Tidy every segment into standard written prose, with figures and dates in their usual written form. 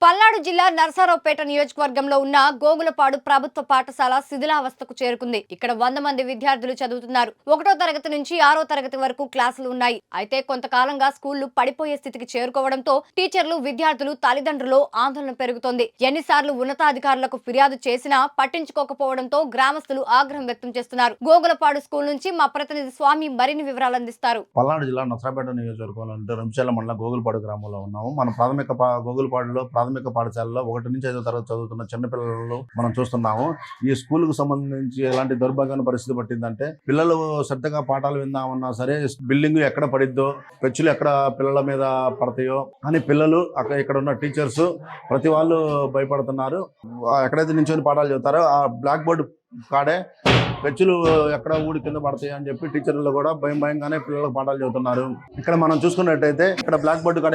పల్నాడు జిల్లా నరసరావుపేట నియోజకవర్గంలో ఉన్న గోగులపాడు ప్రభుత్వ పాఠశాల శిథిలావస్థకు చేరుకుంది. ఇక్కడ 100 మంది విద్యార్థులు చదువుతున్నారు. 1వ తరగతి నుంచి 6వ తరగతి వరకు క్లాసులు ఉన్నాయి. అయితే కొంతకాలంగా స్కూళ్లు పడిపోయే స్థితికి చేరుకోవడంతో టీచర్లు, విద్యార్థులు, తల్లిదండ్రులు ఆందోళన పెరుగుతోంది. ఎన్నిసార్లు ఉన్నతాధికారులకు ఫిర్యాదు చేసినా పట్టించుకోకపోవడంతో గ్రామస్తులు ఆగ్రహం వ్యక్తం చేస్తున్నారు. గోగులపాడు స్కూల్ నుంచి మా ప్రతినిధి స్వామి మరిన్ని వివరాలు అందిస్తారు. పల్నాడు జిల్లా నరసరావుపేట నియోజకవర్గంలో రంచాల మండలం గోగులపాడు గ్రామంలో ఉన్నాము. మన గోగులపాడులో ప్రాథమిక పాఠశాలలో 1 నుంచి 5వ తరగతి చదువుతున్న చిన్నపిల్లలు మనం చూస్తున్నాము. ఈ స్కూల్ కు సంబంధించి ఎలాంటి దౌర్భాగ్యమైన పరిస్థితి పట్టిందంటే, పిల్లలు శ్రద్ధగా పాఠాలు విందామన్నా సరే బిల్డింగ్ ఎక్కడ పడిద్దో, పెచ్చులు ఎక్కడ పిల్లల మీద పడతాయో అని పిల్లలు ఇక్కడ ఉన్న టీచర్స్ ప్రతి వాళ్ళు భయపడుతున్నారు. ఎక్కడైతే నించొని పాఠాలు చెబుతారో ఆ బ్లాక్ బోర్డు కాడే పెచ్చులు ఎక్కడ ఊడి కింద పడతాయి అని చెప్పి టీచర్లు కూడా భయంగానే పిల్లలకు పాఠాలు చెబుతున్నారు. ఇక్కడ మనం చూసుకున్నట్టయితే ఇక్కడ బ్లాక్ బోర్డు కాడ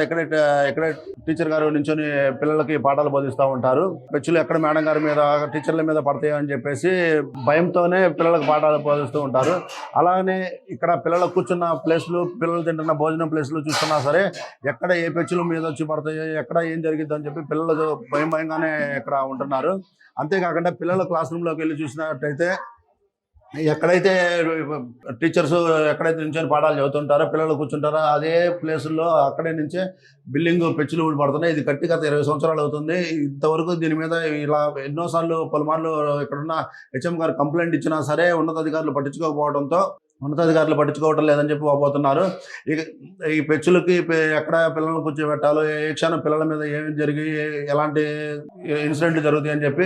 ఎక్కడ టీచర్ గారు నించొని పిల్లలకి పాఠాలు బోధిస్తూ ఉంటారు. పెచ్చులు ఎక్కడ మేడం గారి మీద, టీచర్ల మీద పడతాయి అని చెప్పేసి భయంతోనే పిల్లలకు పాఠాలు బోధిస్తూ ఉంటారు. అలానే ఇక్కడ పిల్లలు కూర్చున్న ప్లేస్లు, పిల్లలు తింటున్న భోజనం ప్లేస్లు చూస్తున్నా సరే ఎక్కడ ఏ పెచ్చుల మీద వచ్చి పడతాయో, ఎక్కడ ఏం జరిగిద్దో అని చెప్పి పిల్లలు భయంగానే ఇక్కడ ఉంటున్నారు. అంతేకాకుండా పిల్లల క్లాస్ రూమ్లోకి వెళ్ళి చూసినట్టయితే ఎక్కడైతే టీచర్స్ ఎక్కడైతే నించొని పాఠాలు చదువుతుంటారో, పిల్లలు కూర్చుంటారో అదే ప్లేసుల్లో అక్కడే నుంచే బిల్డింగ్ పెచ్చులు ఊడి పడుతున్నాయి. ఇది కట్టి గత 20 సంవత్సరాలు అవుతుంది. ఇంతవరకు దీని మీద ఇలా ఎన్నోసార్లు పలుమార్లు ఇక్కడున్న హెచ్ఎం గారు కంప్లైంట్ ఇచ్చినా సరే ఉన్నతాధికారులు పట్టించుకోవటం లేదని చెప్పి వాపోతున్నారు. ఈ పెచ్చులకి ఎక్కడ పిల్లలను కూర్చోబెట్టాలో, ఏ క్షణం పిల్లల మీద ఏమి జరిగి ఎలాంటి ఇన్సిడెంట్లు జరుగుతాయి అని చెప్పి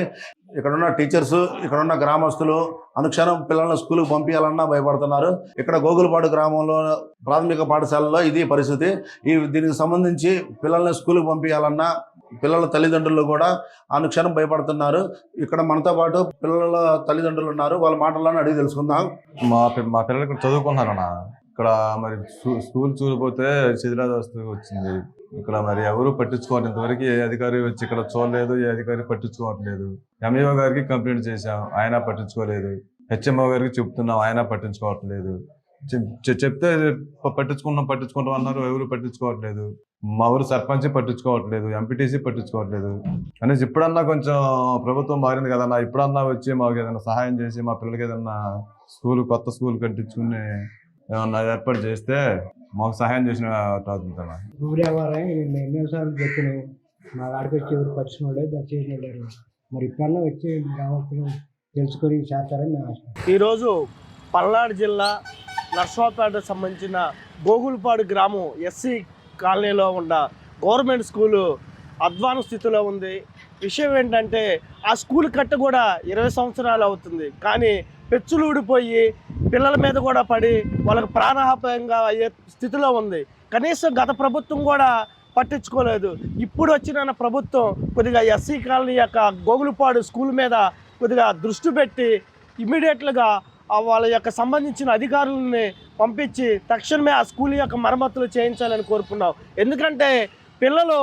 ఇక్కడున్న టీచర్స్, ఇక్కడున్న గ్రామస్తులు అనుక్షణం పిల్లలను స్కూల్కి పంపించాలన్నా భయపడుతున్నారు. ఇక్కడ గోగులపాడు గ్రామంలో ప్రాథమిక పాఠశాలలో ఇది పరిస్థితి. దీనికి సంబంధించి పిల్లల్ని స్కూల్కి పంపించాలన్నా పిల్లల తల్లిదండ్రులు కూడా అనుక్షణం భయపడుతున్నారు. ఇక్కడ మనతో పాటు పిల్లల తల్లిదండ్రులు ఉన్నారు. వాళ్ళ మాటలను అడిగి తెలుసుకుందాం. మా పిల్లలు ఇక్కడ చదువుకుంటున్నారన్న. ఇక్కడ మరి స్కూల్ చూడిపోతే శిథిలావస్థ వచ్చింది. ఇక్కడ మరి ఎవరు పట్టించుకోవాలి. ఇంతవరకు ఏ అధికారి వచ్చి ఇక్కడ చూడలేదు, ఏ అధికారి పట్టించుకోవట్లేదు. ఎంఈఓ గారికి కంప్లైంట్ చేశాం, ఆయన పట్టించుకోలేదు. హెచ్ఎంఓ గారికి చెప్తున్నాం, ఆయన పట్టించుకోవట్లేదు. చెప్తే పట్టించుకుంటాం అన్నారు, ఎవరు పట్టించుకోవట్లేదు. మా ఊరు సర్పంచ్ పట్టించుకోవట్లేదు, ఎంపీటీసీ పట్టించుకోవట్లేదు. అనేసి ఇప్పుడన్నా కొంచెం ప్రభుత్వం మారింది కదన్నా, ఇప్పుడన్నా వచ్చి మాకు ఏదైనా సహాయం చేసి మా పిల్లలకి ఏదన్నా కొత్త స్కూల్ కట్టించుకుని ఏమన్నా ఏర్పాటు చేస్తే మాకు సహాయం చేసిన ఎన్నోసార్లు చెప్పినాం. మా వాడికి వచ్చి ఎవరు పట్టించుకోలేదు, దయచేసి వెళ్ళారు. మరి ఇప్పుడన్నా వచ్చి గ్రామస్తులు తెలుసుకొని చేస్తారని మేము ఆశ. ఈరోజు పల్నాడు జిల్లా నరసరావుపేటకు సంబంధించిన గోగులపాడు గ్రామం ఎస్సీ కాలనీలో ఉన్న గవర్నమెంట్ స్కూలు అధ్వాన స్థితిలో ఉంది. విషయం ఏంటంటే ఆ స్కూల్ కట్ట కూడా 20 సంవత్సరాలు అవుతుంది. కానీ పెచ్చులు ఊడిపోయి పిల్లల మీద కూడా పడి వాళ్ళకి ప్రాణాపాయంగా అయ్యే స్థితిలో ఉంది. కనీసం గత ప్రభుత్వం కూడా పట్టించుకోలేదు. ఇప్పుడు వచ్చిన ప్రభుత్వం కొద్దిగా ఎస్సీ కాలనీ యొక్క గోగులపాడు స్కూల్ మీద కొద్దిగా దృష్టి పెట్టి ఇమ్మీడియట్లుగా వాళ్ళ యొక్క సంబంధించిన అధికారులని పంపించి తక్షణమే ఆ స్కూల్ యొక్క మరమ్మతులు చేయించాలని కోరుకున్నాం. ఎందుకంటే పిల్లలు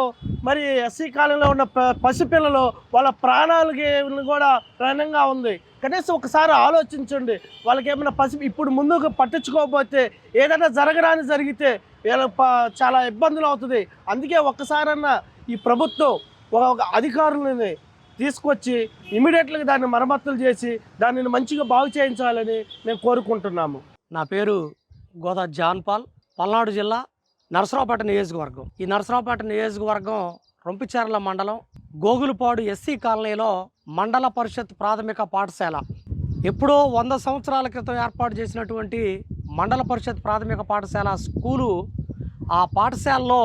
మరి ఎస్సీ కాలనీలో ఉన్న పసిపిల్లలు వాళ్ళ ప్రాణాలకి కూడా ప్రాణంగా ఉంది. కనీసం ఒకసారి ఆలోచించండి. వాళ్ళకి ఏమైనా ఇప్పుడు ముందుకు పట్టించుకోకపోతే ఏదైనా జరగరాని జరిగితే చాలా ఇబ్బందులు అవుతుంది. అందుకే ఒక్కసారన్నా ఈ ప్రభుత్వం ఒక అధికారులని తీసుకొచ్చి ఇమీడియట్గా దాన్ని మరమ్మతులు చేసి దానిని మంచిగా బాగు చేయించాలని మేము కోరుకుంటున్నాము. నా పేరు గోదా జాన్ పాల్, పల్నాడు జిల్లా నరసరావుపేట నియోజకవర్గం. ఈ నరసరావుపేట నియోజకవర్గం రొంపిచెర్ల మండలం గోగులపాడు ఎస్సీ కాలనీలో మండల పరిషత్ ప్రాథమిక పాఠశాల. ఎప్పుడో 100 సంవత్సరాల క్రితం ఏర్పాటు చేసినటువంటి మండల పరిషత్ ప్రాథమిక పాఠశాల స్కూలు. ఆ పాఠశాలలో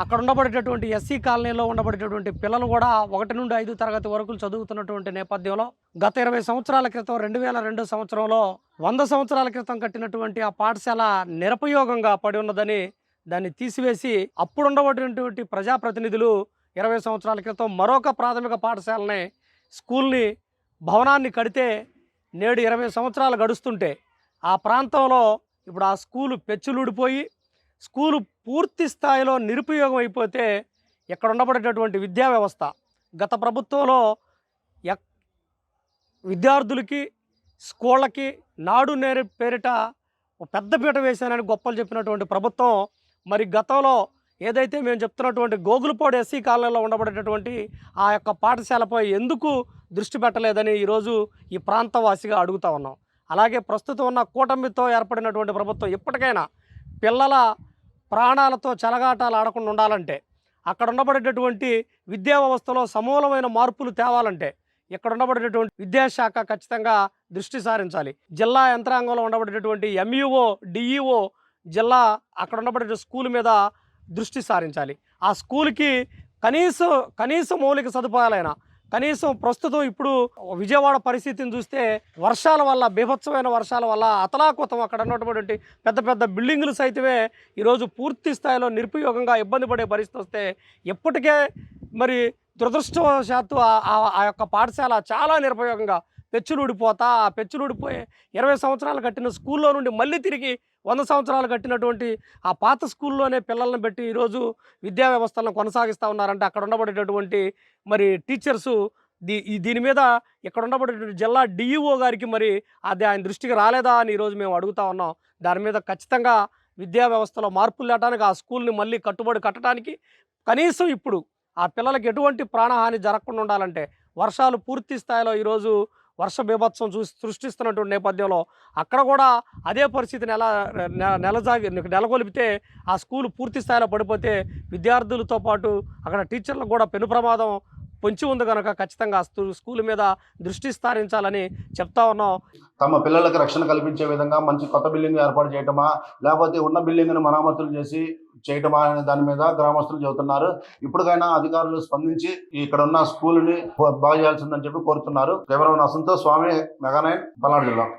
అక్కడ ఉండబడేటటువంటి ఎస్సీ కాలనీలో ఉండబడేటటువంటి పిల్లలు కూడా 1 నుండి 5 తరగతి వరకు చదువుతున్నటువంటి నేపథ్యంలో గత 20 సంవత్సరాల క్రితం 2002 సంవత్సరంలో 100 సంవత్సరాల క్రితం కట్టినటువంటి ఆ పాఠశాల నిరుపయోగంగా పడి ఉన్నదని దాన్ని తీసివేసి అప్పుడు ఉండబడినటువంటి ప్రజాప్రతినిధులు 20 సంవత్సరాల క్రితం మరొక ప్రాథమిక పాఠశాలని స్కూల్ని భవనాన్ని కడితే నేడు 20 సంవత్సరాలు గడుస్తుంటే ఆ ప్రాంతంలో ఇప్పుడు ఆ స్కూలు పెచ్చులుడిపోయి స్కూలు పూర్తి స్థాయిలో నిరుపయోగం అయిపోతే ఇక్కడ ఉండబడేటటువంటి విద్యా వ్యవస్థ గత ప్రభుత్వంలో విద్యార్థులకి స్కూళ్ళకి నాడు నేరు పేరిట పెద్దపీట వేశానని గొప్పలు చెప్పినటువంటి ప్రభుత్వం మరి గతంలో ఏదైతే మేము చెప్తున్నటువంటి గోగులపాడు ఎస్సీ కాలనీలో ఉండబడేటటువంటి ఆ యొక్క పాఠశాలపై ఎందుకు దృష్టి పెట్టలేదని ఈరోజు ఈ ప్రాంతవాసిగా అడుగుతా ఉన్నాం. అలాగే ప్రస్తుతం ఉన్న కూటమితో ఏర్పడినటువంటి ప్రభుత్వం ఇప్పటికైనా పిల్లల ప్రాణాలతో చెలగాటాలు ఆడకుండా ఉండాలంటే, అక్కడ ఉండబడేటటువంటి విద్యా వ్యవస్థలో సమూలమైన మార్పులు తేవాలంటే ఇక్కడ ఉండబడేటటువంటి విద్యాశాఖ ఖచ్చితంగా దృష్టి సారించాలి. జిల్లా యంత్రాంగంలో ఉండబడేటటువంటి ఎంఈఓ, డిఈఓ జిల్లా అక్కడ ఉండబడే స్కూల్ మీద దృష్టి సారించాలి. ఆ స్కూల్కి కనీస మౌలిక సదుపాయాలైనా, కనీసం ప్రస్తుతం ఇప్పుడు విజయవాడ పరిస్థితిని చూస్తే వర్షాల వల్ల, బీభత్సమైన వర్షాల వల్ల అతలాకుతం అక్కడ ఉన్నటువంటి పెద్ద పెద్ద బిల్డింగులు సైతమే ఈరోజు పూర్తి స్థాయిలో నిరుపయోగంగా ఇబ్బంది పడే పరిస్థితి వస్తే, ఇప్పటికే మరి దురదృష్టవశాత్తు ఆ యొక్క పాఠశాల చాలా నిరుపయోగంగా పెచ్చులూడిపోతా, ఆ పెచ్చులూడిపోయే 20 సంవత్సరాలు కట్టిన స్కూల్లో నుండి మళ్ళీ తిరిగి 100 సంవత్సరాలు కట్టినటువంటి ఆ పాత స్కూల్లోనే పిల్లల్ని పెట్టి ఈరోజు విద్యా వ్యవస్థలను కొనసాగిస్తూ ఉన్నారంటే అక్కడ ఉండబడేటటువంటి మరి టీచర్సు దీని మీద ఇక్కడ ఉండబడేటువంటి జిల్లా డిఈఓ గారికి మరి అది ఆయన దృష్టికి రాలేదా అని ఈరోజు మేము అడుగుతా ఉన్నాం. దాని మీద ఖచ్చితంగా విద్యా వ్యవస్థలో మార్పులు లేటానికి, ఆ స్కూల్ని మళ్ళీ కట్టడానికి కనీసం ఇప్పుడు ఆ పిల్లలకి ఎటువంటి ప్రాణహాని జరగకుండా ఉండాలంటే, వర్షాలు పూర్తి స్థాయిలో ఈరోజు వర్ష బీభత్సం సృష్టిస్తున్నటువంటి నేపథ్యంలో అక్కడ కూడా అదే పరిస్థితిని నెలకొల్పితే ఆ స్కూల్ పూర్తి స్థాయిలో పడిపోతే విద్యార్థులతో పాటు అక్కడ టీచర్లకు కూడా పెను ప్రమాదం పొంచి ఉంది కనుక ఖచ్చితంగా స్కూల్ మీద దృష్టి సారించాలని చెప్తా ఉన్నాం. తమ పిల్లలకు రక్షణ కల్పించే విధంగా మంచి కొత్త బిల్డింగ్ ఏర్పాటు చేయటమా, లేకపోతే ఉన్న బిల్డింగ్ను మరామతులు చేసి చేయటమా అనే దాని మీద గ్రామస్తులు చెబుతున్నారు. ఇప్పటికైనా అధికారులు స్పందించి ఇక్కడ ఉన్న స్కూల్ని బాగు చేయాల్సిందని చెప్పి కోరుతున్నారు. కెమెరామెన్ అసంతోష్ స్వామి, మెగా 9, పల్నాడు జిల్లా.